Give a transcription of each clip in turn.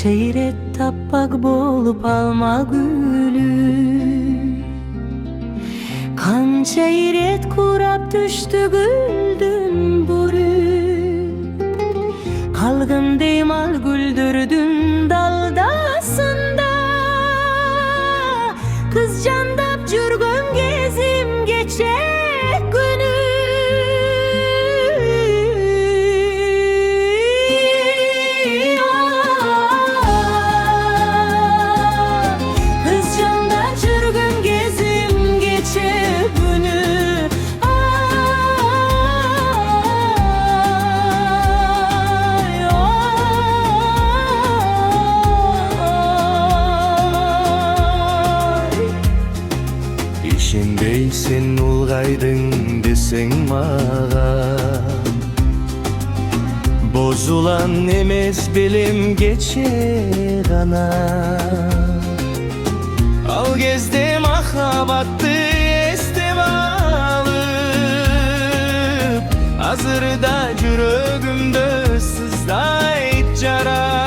Kança iret tappak bolup alma gülü, kança iret kurap düştü güldün bürü. Kalgın deymal güldürdün daldasında, kız candap jürgön gezim geçecek günü. Kız candap jürgön gezim geçecek günü. İşindeysen ulgaydın deseng mağa, bozulan emes belim geçer ana. Al gezde mahabatты estem alıp, azırda jürögümdö sыздайт jara.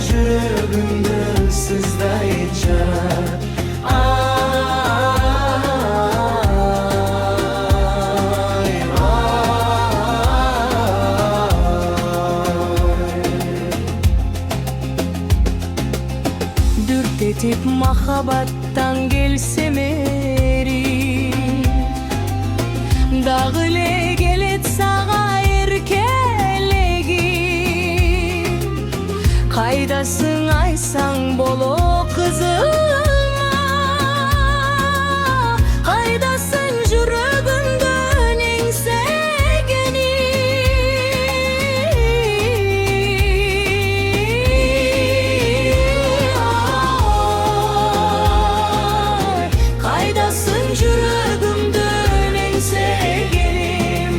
Jürögümdö sыздайт jara. Dürtetip mahabattan gelsem eri, dağıle gelet sağa erkelegim. Kaydasın aysan bolo kızıma, kaydasın jürögümdön engsegeni. Kaydasın jürögümdön engsegenim.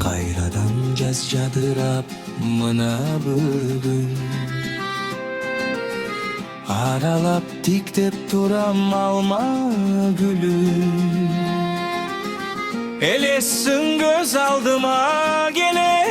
Kayradan jaz jadırap mına bugün, aralap tiktep turam alma gülü. Elessin göz aldıma gene